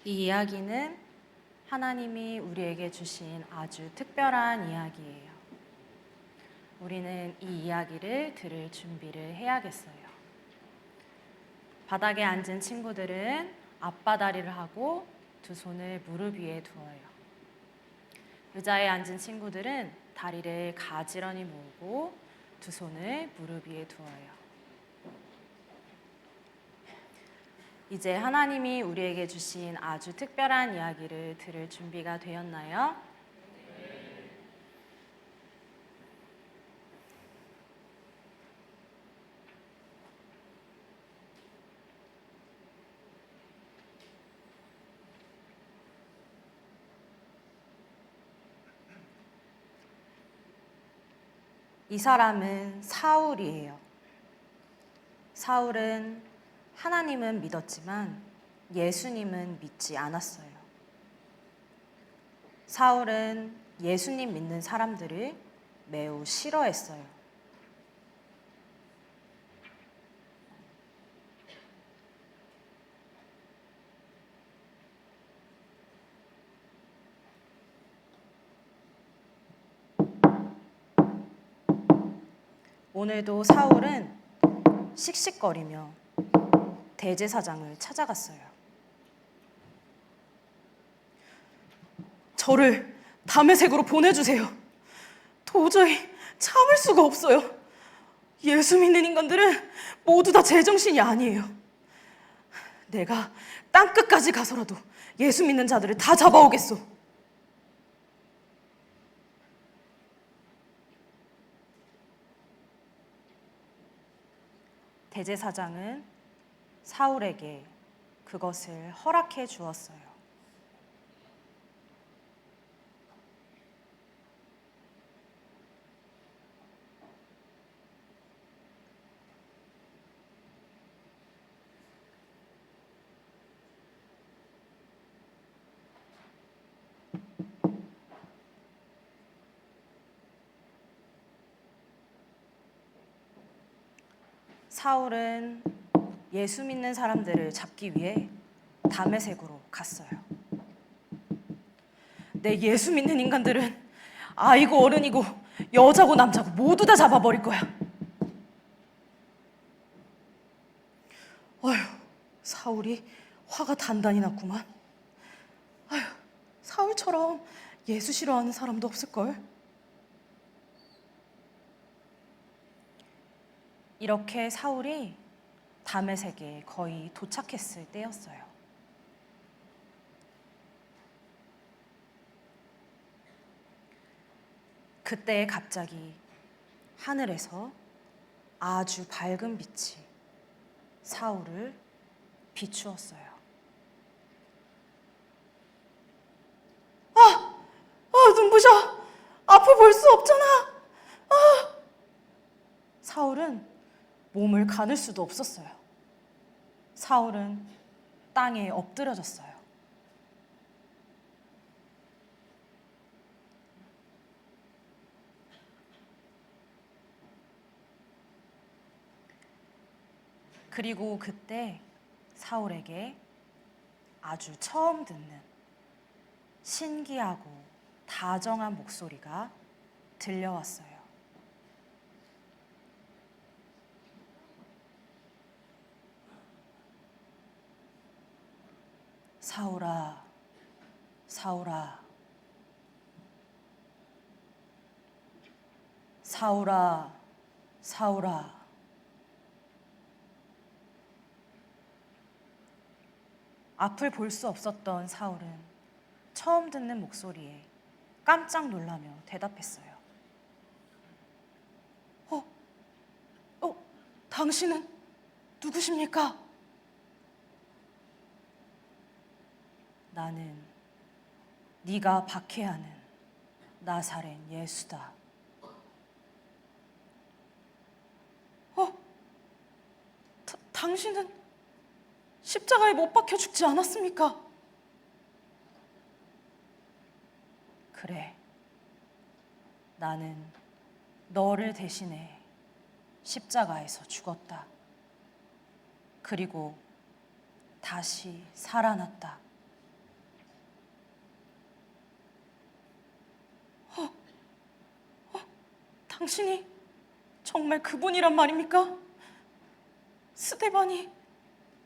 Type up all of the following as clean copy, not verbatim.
이 이야기는 하나님이 우리에게 주신 아주 특별한 이야기예요. 우리는 이 이야기를 들을 준비를 해야겠어요. 바닥에 앉은 친구들은 앞바다리를 하고 두 손을 무릎 위에 두어요. 의자에 앉은 친구들은 다리를 가지런히 모으고 두 손을 무릎 위에 두어요. 이제 하나님이 우리에게 주신 아주 특별한 이야기를 들을 준비가 되었나요? 이 사람은 사울이에요. 사울은 하나님은 믿었지만 예수님은 믿지 않았어요. 사울은 예수님 믿는 사람들을 매우 싫어했어요. 오늘도 사울은 씩씩거리며 대제사장을 찾아갔어요. 저를 다메섹으로 보내주세요. 도저히 참을 수가 없어요. 예수 믿는 인간들은 모두 다 제정신이 아니에요. 내가 땅끝까지 가서라도 예수 믿는 자들을 다 잡아오겠소. 대제사장은 사울에게 그것을 허락해 주었어요. 사울은 예수 믿는 사람들을 잡기 위해 다메섹으로 갔어요. 내 예수 믿는 인간들은 아이고 어른이고 여자고 남자고 모두 다 잡아버릴 거야. 아휴, 사울이 화가 단단히 났구만. 아휴, 사울처럼 예수 싫어하는 사람도 없을걸. 이렇게 사울이 다메섹에 거의 도착했을 때였어요. 그때 갑자기 하늘에서 아주 밝은 빛이 사울을 비추었어요. 눈부셔. 앞을 볼 수 없잖아. 사울은 몸을 가눌 수도 없었어요. 사울은 땅에 엎드려졌어요. 그리고 그때 사울에게 아주 처음 듣는 신기하고 다정한 목소리가 들려왔어요. 사울아, 사울아, 사울아, 사울아. 앞을 볼 수 없었던 사울은 처음 듣는 목소리에 깜짝 놀라며 대답했어요. 당신은 누구십니까? 나는 네가 박해하는 나사렛 예수다. 당신은 십자가에 못 박혀 죽지 않았습니까? 그래, 나는 너를 대신해 십자가에서 죽었다. 그리고 다시 살아났다. 당신이 정말 그분이란 말입니까? 스테반이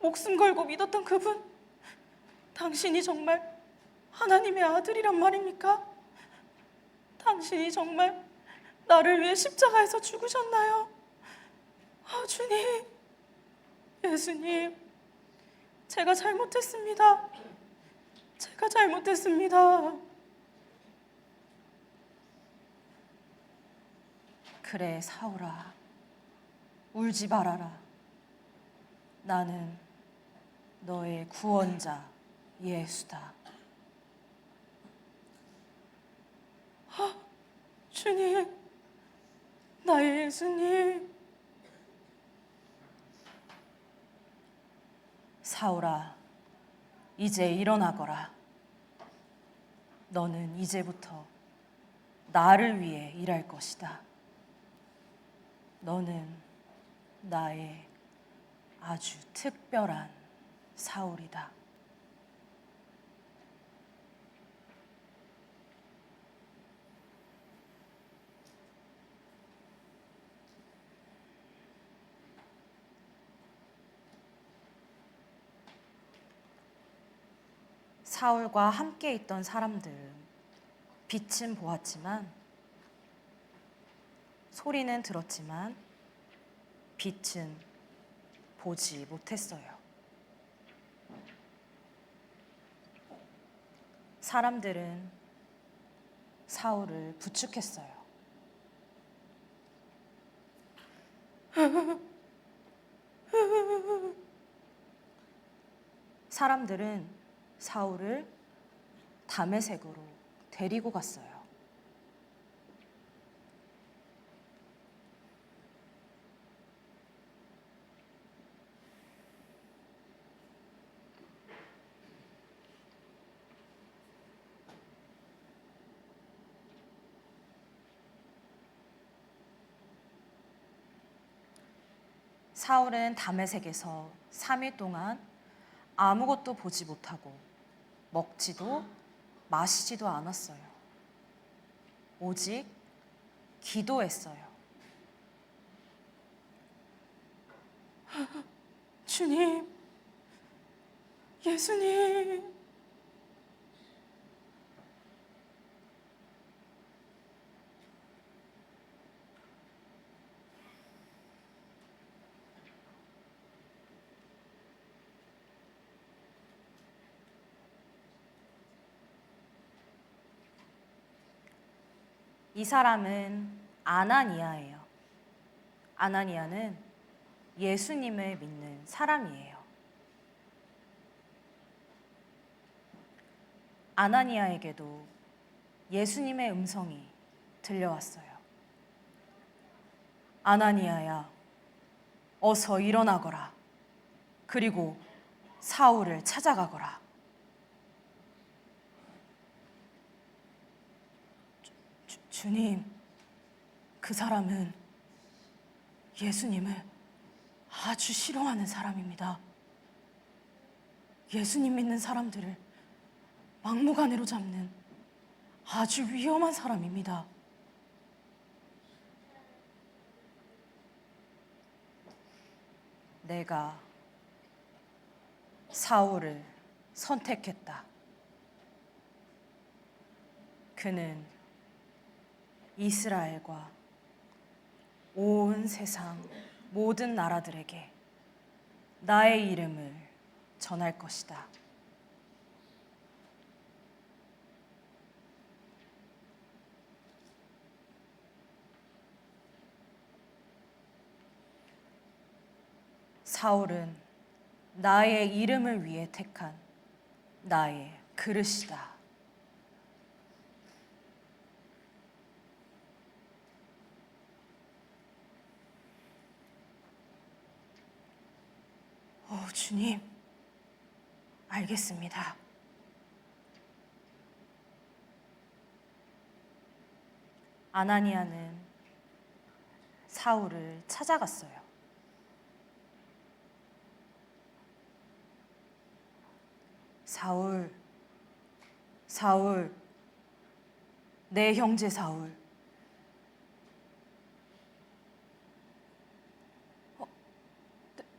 목숨 걸고 믿었던 그분, 당신이 정말 하나님의 아들이란 말입니까? 당신이 정말 나를 위해 십자가에서 죽으셨나요? 아, 주님, 예수님, 제가 잘못했습니다. 제가 잘못했습니다. 그래, 사울아, 울지 말아라. 나는 너의 구원자 예수다. 주님, 나의 예수님. 사울아, 이제 일어나거라. 너는 이제부터 나를 위해 일할 것이다. 너는 나의 아주 특별한 사울이다. 사울과 함께 있던 사람들은 빛은 보았지만, 소리는 들었지만 빛은 보지 못했어요. 사람들은 사울을 부축했어요. 사람들은 사울을 다메섹으로 데리고 갔어요. 사울은 다메섹에서 3일 동안 아무것도 보지 못하고 먹지도 마시지도 않았어요. 오직 기도했어요. 주님, 예수님. 이 사람은 아나니아예요. 아나니아는 예수님을 믿는 사람이에요. 아나니아에게도 예수님의 음성이 들려왔어요. 아나니아야, 어서 일어나거라. 그리고 사울을 찾아가거라. 주님, 그 사람은 예수님을 아주 싫어하는 사람입니다. 예수님 믿는 사람들을 막무가내로 잡는 아주 위험한 사람입니다. 내가 사울을 선택했다. 그는 이스라엘과 온 세상 모든 나라들에게 나의 이름을 전할 것이다. 사울은 나의 이름을 위해 택한 나의 그릇이다. 주님, 알겠습니다. 아나니아는 사울을 찾아갔어요. 사울, 사울, 내 형제 사울,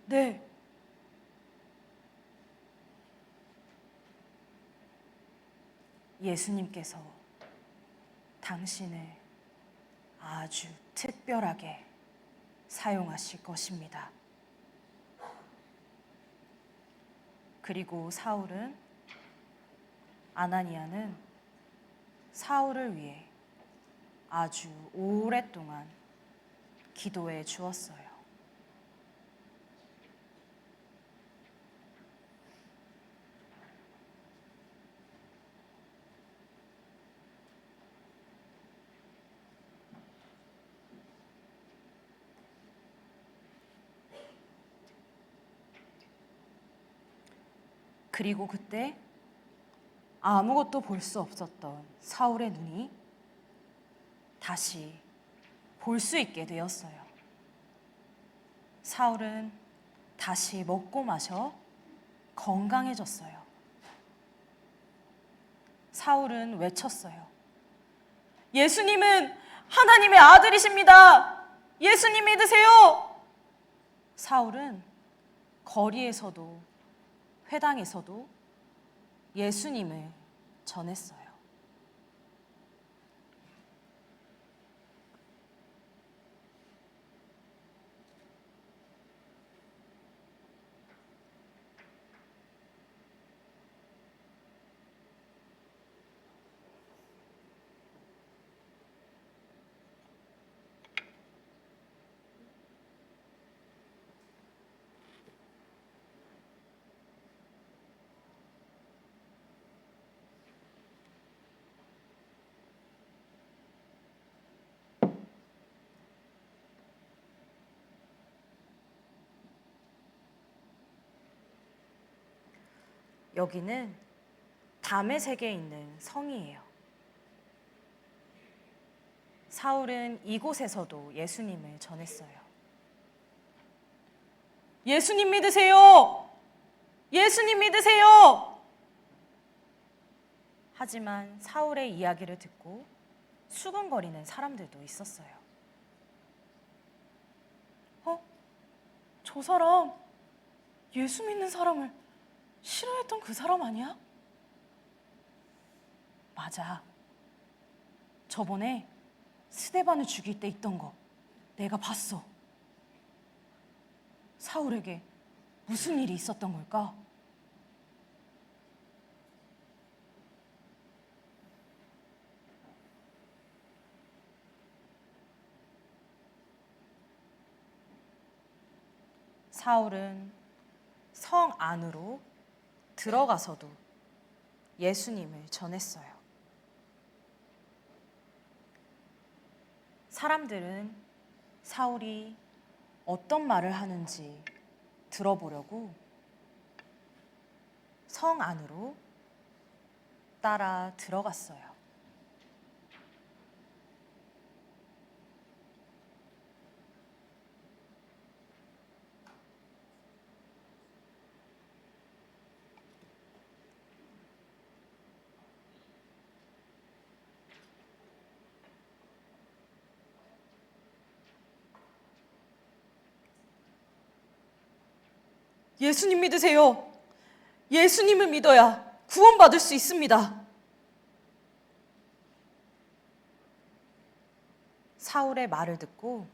네. 예수님께서 당신을 아주 특별하게 사용하실 것입니다. 그리고 아나니아는 사울을 위해 아주 오랫동안 기도해 주었어요. 그리고 그때 아무것도 볼 수 없었던 사울의 눈이 다시 볼 수 있게 되었어요. 사울은 다시 먹고 마셔 건강해졌어요. 사울은 외쳤어요. 예수님은 하나님의 아들이십니다. 예수님 믿으세요. 사울은 거리에서도 회당에서도 예수님을 전했어요. 여기는 다메섹에 있는 성이에요. 사울은 이곳에서도 예수님을 전했어요. 예수님 믿으세요. 예수님 믿으세요. 하지만 사울의 이야기를 듣고 수근거리는 사람들도 있었어요. 저 사람 예수 믿는 사람을 싫어했던 그 사람 아니야? 맞아. 저번에 스데반을 죽일 때 있던 거 내가 봤어. 사울에게 무슨 일이 있었던 걸까? 사울은 성 안으로 들어가서도 예수님을 전했어요. 사람들은 사울이 어떤 말을 하는지 들어보려고 성 안으로 따라 들어갔어요. 예수님 믿으세요. 예수님을 믿어야 구원받을 수 있습니다. 사울의 말을 듣고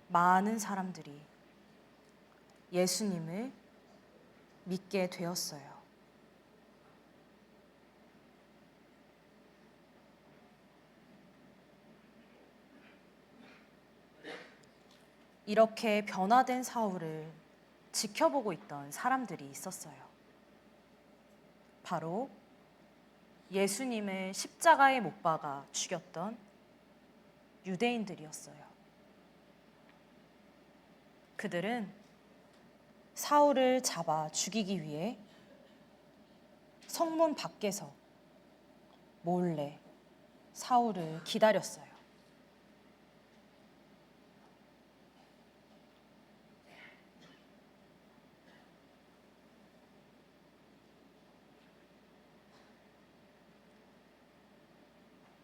많은 사람들이 예수님을 믿게 되었어요. 이렇게 변화된 사울을 지켜보고 있던 사람들이 있었어요. 바로 예수님을 십자가에 못 박아 죽였던 유대인들이었어요. 그들은 사울을 잡아 죽이기 위해 성문 밖에서 몰래 사울을 기다렸어요.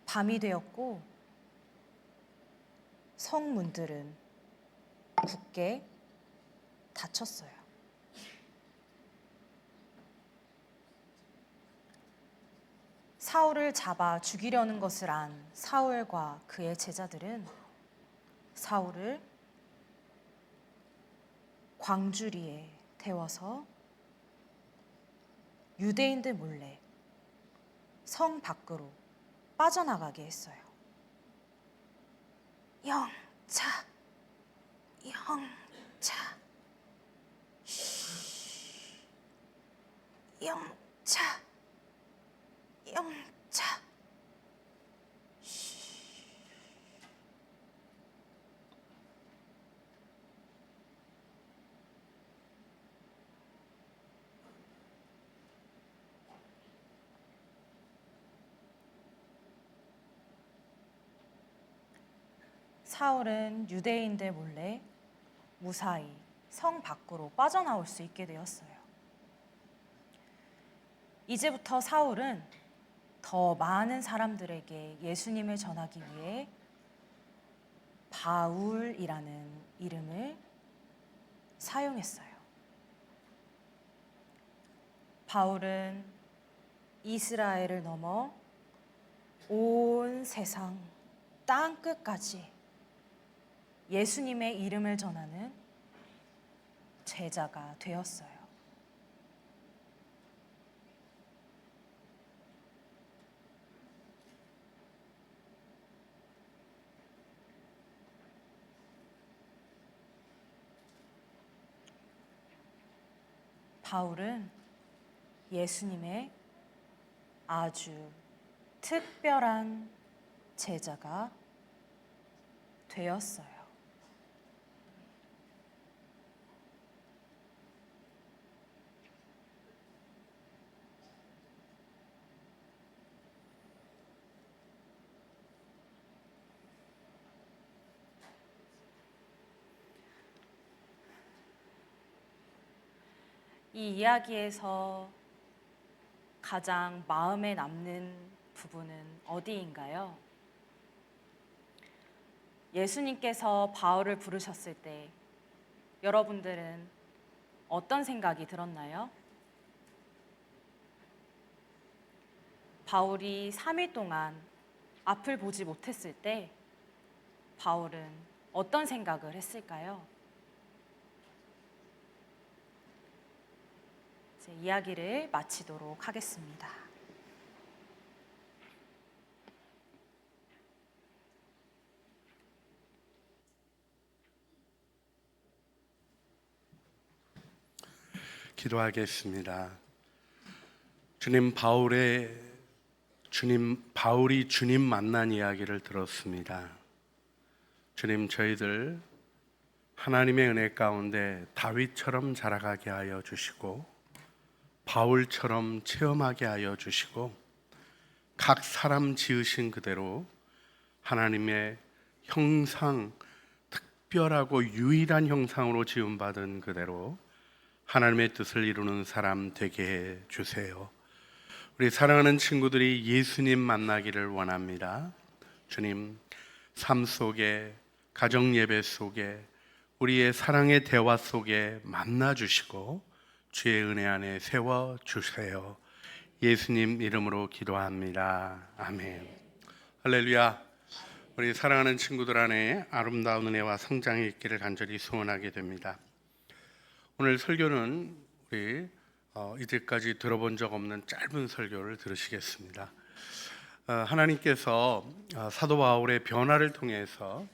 밤이 되었고 성문들은 굳게 다쳤어요. 사울을 잡아 죽이려는 것을 안 사울과 그의 제자들은 사울을 광주리에 태워서 유대인들 몰래 성 밖으로 빠져나가게 했어요. 영차, 영차, 영차, 영차. 사울은 유대인들 몰래 무사히 성 밖으로 빠져나올 수 있게 되었어요. 이제부터 사울은 더 많은 사람들에게 예수님을 전하기 위해 바울이라는 이름을 사용했어요. 바울은 이스라엘을 넘어 온 세상 땅 끝까지 예수님의 이름을 전하는 제자가 되었어요. 바울은 예수님의 아주 특별한 제자가 되었어요. 이 이야기에서 가장 마음에 남는 부분은 어디인가요? 예수님께서 바울을 부르셨을 때 여러분들은 어떤 생각이 들었나요? 바울이 3일 동안 앞을 보지 못했을 때 바울은 어떤 생각을 했을까요? 제 이야기를 마치도록 하겠습니다. 기도하겠습니다. 바울이 주님 만난 이야기를 들었습니다. 주님, 저희들 하나님의 은혜 가운데 다윗처럼 자라가게 하여 주시고 바울처럼 체험하게 하여 주시고 각 사람 지으신 그대로 하나님의 형상, 특별하고 유일한 형상으로 지음받은 그대로 하나님의 뜻을 이루는 사람 되게 해 주세요. 우리 사랑하는 친구들이 예수님 만나기를 원합니다. 주님, 삶 속에, 가정 예배 속에, 우리의 사랑의 대화 속에 만나 주시고 주의 은혜 안에 세워 주세요. 예수님 이름으로 기도합니다. 아멘. 할렐루야. 우리 사랑하는 친구들 안에 아름다운 은혜와 성장이 있기를 간절히 소원하게 됩니다. 오늘 설교는 우리 이제까지 들어본 적 없는 짧은 설교를 들으시겠습니다. 하나님께서 사도 바울의 변화를 통해서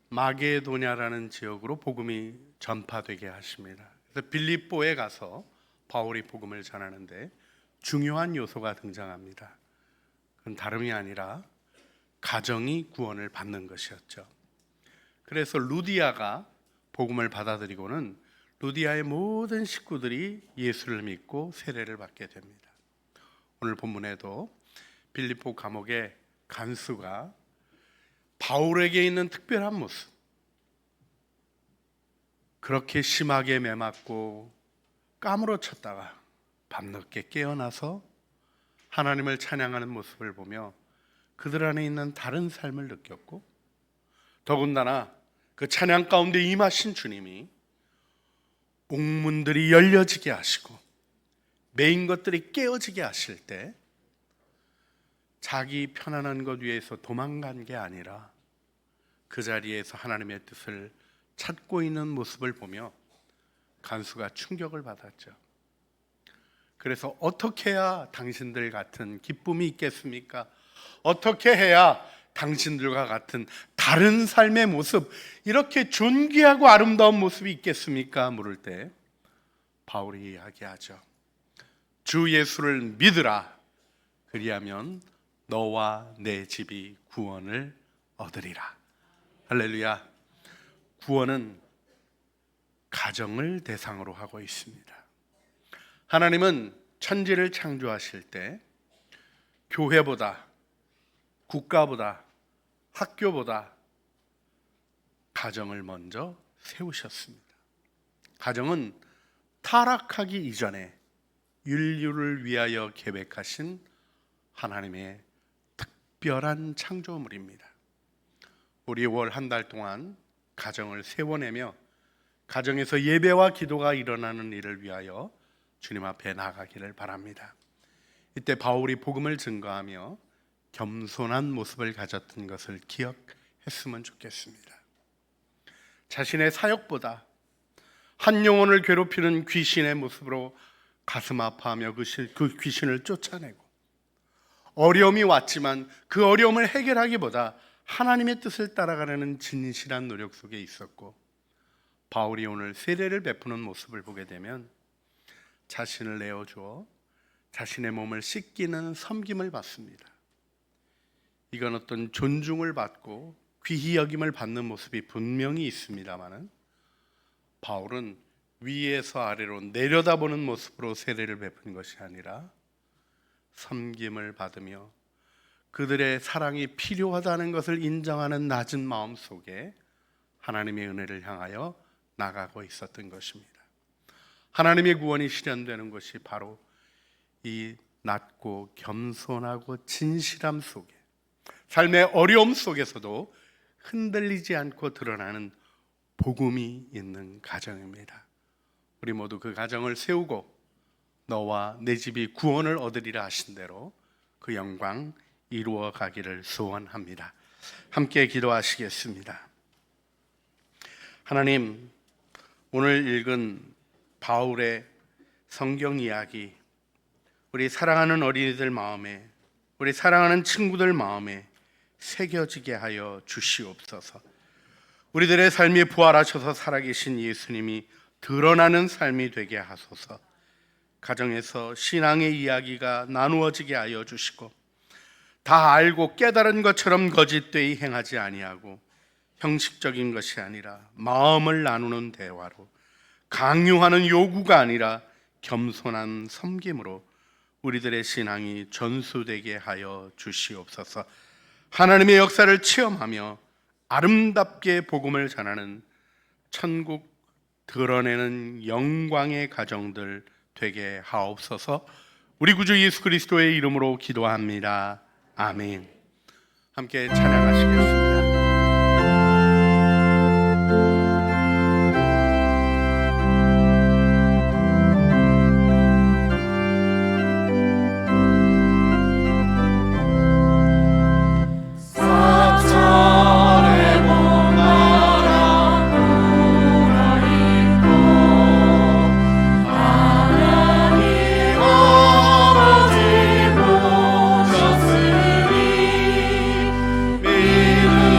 마게도냐라는 지역으로 복음이 전파되게 하십니다. 그래서 빌립보에 가서 바울이 복음을 전하는데 중요한 요소가 등장합니다. 그건 다름이 아니라 가정이 구원을 받는 것이었죠. 그래서 루디아가 복음을 받아들이고는 루디아의 모든 식구들이 예수를 믿고 세례를 받게 됩니다. 오늘 본문에도 빌립보 감옥의 간수가 바울에게 있는 특별한 모습, 그렇게 심하게 매맞고 까무러쳤다가 밤늦게 깨어나서 하나님을 찬양하는 모습을 보며 그들 안에 있는 다른 삶을 느꼈고, 더군다나 그 찬양 가운데 임하신 주님이 옥문들이 열려지게 하시고 메인 것들이 깨어지게 하실 때 자기 편안한 것 위에서 도망간 게 아니라 그 자리에서 하나님의 뜻을 찾고 있는 모습을 보며 간수가 충격을 받았죠. 그래서 어떻게 해야 당신들 같은 기쁨이 있겠습니까? 어떻게 해야 당신들과 같은 다른 삶의 모습, 이렇게 존귀하고 아름다운 모습이 있겠습니까? 물을 때 바울이 이야기하죠. 주 예수를 믿으라. 그리하면 너와 내 집이 구원을 얻으리라. 할렐루야. 구원은 가정을 대상으로 하고 있습니다. 하나님은 천지를 창조하실 때 교회보다, 국가보다, 학교보다 가정을 먼저 세우셨습니다. 가정은 타락하기 이전에 인류를 위하여 계획하신 하나님의 특별한 창조물입니다. 우리 월 한 달 동안 가정을 세워내며 가정에서 예배와 기도가 일어나는 일을 위하여 주님 앞에 나가기를 바랍니다. 이때 바울이 복음을 증거하며 겸손한 모습을 가졌던 것을 기억했으면 좋겠습니다. 자신의 사역보다 한 영혼을 괴롭히는 귀신의 모습으로 가슴 아파하며 그 귀신을 쫓아내고, 어려움이 왔지만 그 어려움을 해결하기보다 하나님의 뜻을 따라가려는 진실한 노력 속에 있었고, 바울이 오늘 세례를 베푸는 모습을 보게 되면 자신을 내어주어 자신의 몸을 씻기는 섬김을 받습니다. 이건 어떤 존중을 받고 귀히 여김을 받는 모습이 분명히 있습니다마는, 바울은 위에서 아래로 내려다보는 모습으로 세례를 베푼 것이 아니라 섬김을 받으며 그들의 사랑이 필요하다는 것을 인정하는 낮은 마음 속에 하나님의 은혜를 향하여 나가고 있었던 것입니다. 하나님의 구원이 실현되는 것이 바로 이 낮고 겸손하고 진실함 속에, 삶의 어려움 속에서도 흔들리지 않고 드러나는 복음이 있는 가정입니다. 우리 모두 그 가정을 세우고 너와 내 집이 구원을 얻으리라 하신 대로 그 영광 이루어 가기를 소원합니다. 함께 기도하시겠습니다. 하나님, 오늘 읽은 바울의 성경 이야기, 우리 사랑하는 어린이들 마음에, 우리 사랑하는 친구들 마음에 새겨지게 하여 주시옵소서. 우리들의 삶이 부활하셔서 살아계신 예수님이 드러나는 삶이 되게 하소서. 가정에서 신앙의 이야기가 나누어지게 하여 주시고, 다 알고 깨달은 것처럼 거짓되이 행하지 아니하고 형식적인 것이 아니라 마음을 나누는 대화로, 강요하는 요구가 아니라 겸손한 섬김으로 우리들의 신앙이 전수되게 하여 주시옵소서. 하나님의 역사를 체험하며 아름답게 복음을 전하는 천국 드러내는 영광의 가정들 되게 하옵소서. 우리 구주 예수 그리스도의 이름으로 기도합니다. 아멘. 함께 찬양하시겠습니다. 믿음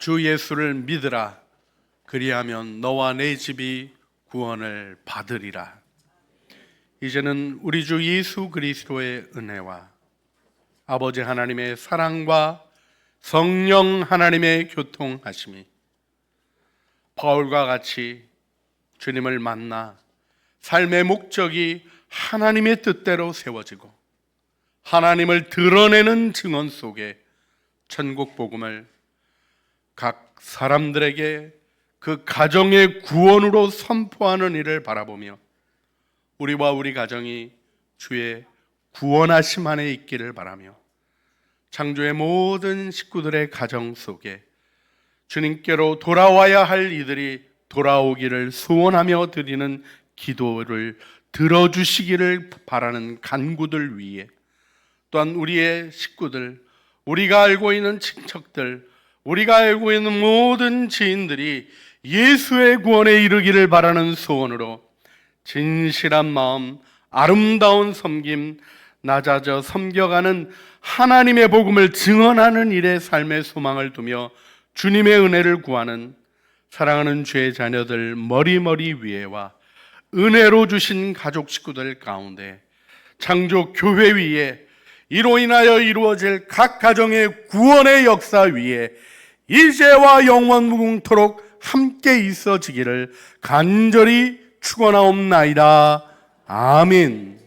주 예수를 믿으라. 그리하면 너와 내 집이 구원을 받으리라. 이제는 우리 주 예수 그리스도의 은혜와 아버지 하나님의 사랑과 성령 하나님의 교통하심이 바울과 같이 주님을 만나 삶의 목적이 하나님의 뜻대로 세워지고 하나님을 드러내는 증언 속에 천국 복음을 각 사람들에게 그 가정의 구원으로 선포하는 일을 바라보며 우리와 우리 가정이 주의 구원하심 안에 있기를 바라며 창조의 모든 식구들의 가정 속에 주님께로 돌아와야 할 이들이 돌아오기를 소원하며 드리는 기도를 들어주시기를 바라는 간구들 위에 또한 우리의 식구들, 우리가 알고 있는 친척들, 우리가 알고 있는 모든 지인들이 예수의 구원에 이르기를 바라는 소원으로 진실한 마음, 아름다운 섬김, 낮아져 섬겨가는 하나님의 복음을 증언하는 일에 삶의 소망을 두며 주님의 은혜를 구하는 사랑하는 주의 자녀들 머리머리 위에와 은혜로 주신 가족 식구들 가운데 창조 교회 위에 이로 인하여 이루어질 각 가정의 구원의 역사 위에 이제와 영원 무궁토록 함께 있어지기를 간절히 축원하옵나이다. 아멘.